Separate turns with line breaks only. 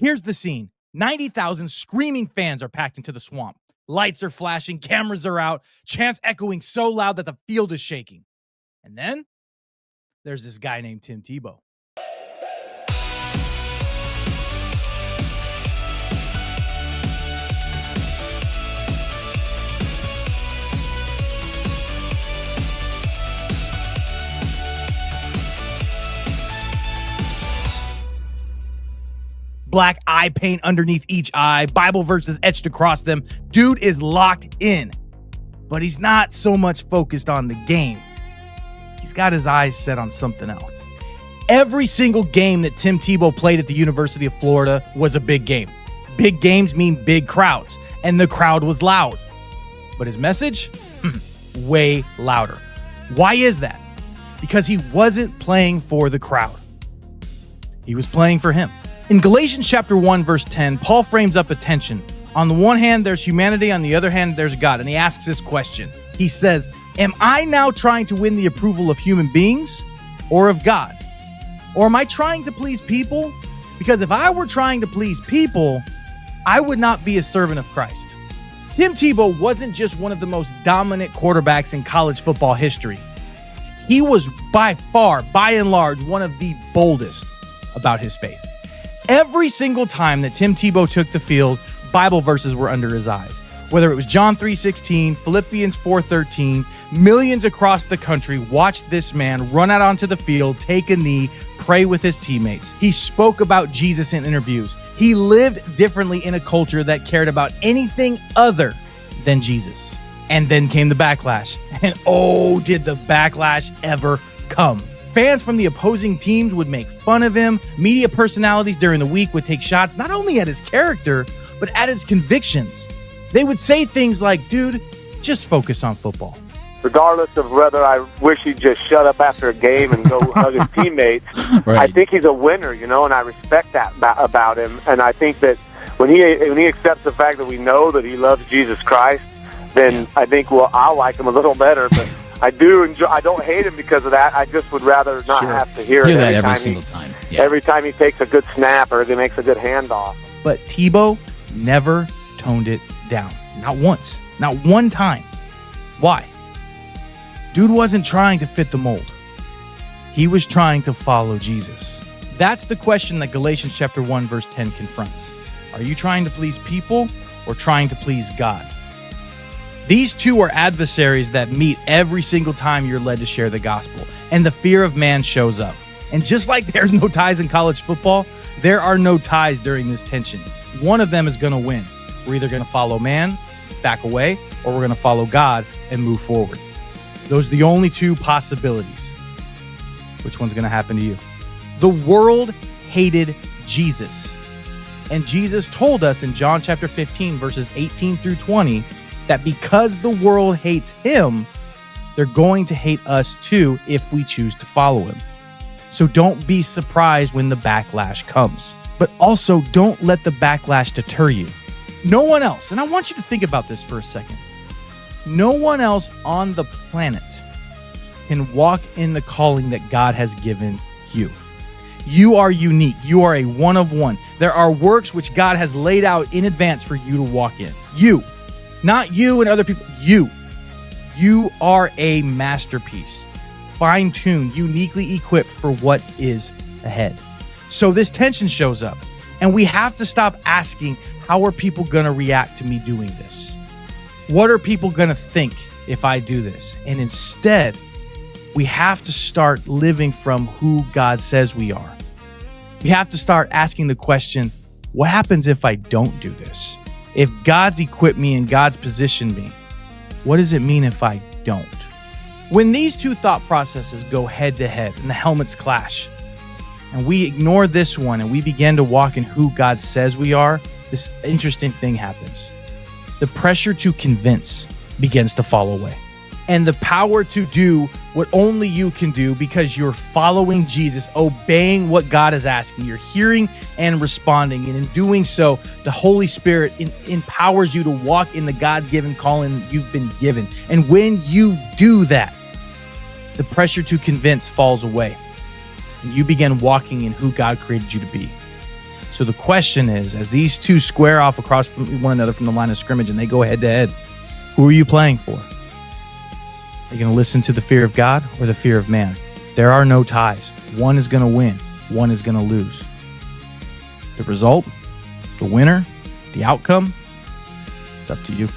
Here's the scene. 90,000 screaming fans are packed into the swamp. Lights are flashing, cameras are out, chants echoing so loud that the field is shaking. And then there's this guy named Tim Tebow. Black eye paint underneath each eye, Bible verses etched across them. Dude is locked in, but he's not so much focused on the game. He's got his eyes set on something else. Every single game that Tim Tebow played at the University of Florida was a big game. Big games mean big crowds, and the crowd was loud. But his message? Way louder. Why is that? Because he wasn't playing for the crowd. He was playing for him. In Galatians chapter 1, verse 10, Paul frames up a tension. On the one hand, there's humanity. On the other hand, there's God. And he asks this question. He says, am I now trying to win the approval of human beings or of God? Or am I trying to please people? Because if I were trying to please people, I would not be a servant of Christ. Tim Tebow wasn't just one of the most dominant quarterbacks in college football history. He was by far, by and large, one of the boldest about his faith. Every single time that Tim Tebow took the field, Bible verses were under his eyes. Whether it was John 3:16, Philippians 4:13, millions across the country watched this man run out onto the field, take a knee, pray with his teammates. He spoke about Jesus in interviews. He lived differently in a culture that cared about anything other than Jesus. And then came the backlash. And oh, did the backlash ever come. Fans from the opposing teams would make fun of him. Media personalities during the week would take shots not only at his character, but at his convictions. They would say things like, dude, just focus on football.
Regardless of whether I wish he'd just shut up after a game and go hug his teammates,
Right.
I think he's a winner, and I respect that about him. And I think that when he accepts the fact that we know that he loves Jesus Christ, then I think, I'll like him a little better, but I do enjoy. I don't hate him because of that. I just would rather not have to hear it
that every single time. Yeah.
Every time he takes a good snap or he makes a good handoff.
But Tebow never toned it down. Not once. Not one time. Why? Dude wasn't trying to fit the mold. He was trying to follow Jesus. That's the question that Galatians chapter 1, verse 10 confronts. Are you trying to please people or trying to please God? These two are adversaries that meet every single time you're led to share the gospel, and the fear of man shows up. And just like there's no ties in college football, there are no ties during this tension. One of them is going to win. We're either going to follow man, back away, or we're going to follow God and move forward. Those are the only two possibilities. Which one's going to happen to you? The world hated Jesus. And Jesus told us in John chapter 15, verses 18 through 20, that because the world hates him, they're going to hate us too if we choose to follow him. So don't be surprised when the backlash comes. But also don't let the backlash deter you. No one else, and I want you to think about this for a second. No one else on the planet can walk in the calling that God has given you. You are unique. You are a one of one. There are works which God has laid out in advance for you to walk in. You. Not you and other people. You. You are a masterpiece, fine-tuned, uniquely equipped for what is ahead. So this tension shows up, and we have to stop asking, how are people going to react to me doing this? What are people going to think if I do this? And instead, we have to start living from who God says we are. We have to start asking the question, what happens if I don't do this? If God's equipped me and God's positioned me, what does it mean if I don't? When these two thought processes go head to head and the helmets clash, and we ignore this one and we begin to walk in who God says we are, this interesting thing happens. The pressure to convince begins to fall away. And the power to do what only you can do because you're following Jesus, obeying what God is asking. You're hearing and responding. And in doing so, the Holy Spirit empowers you to walk in the God-given calling you've been given. And when you do that, the pressure to convince falls away. And you begin walking in who God created you to be. So the question is, as these two square off across from one another from the line of scrimmage and they go head to head, who are you playing for? Are you going to listen to the fear of God or the fear of man? There are no ties. One is going to win. One is going to lose. The result, the winner, the outcome, it's up to you.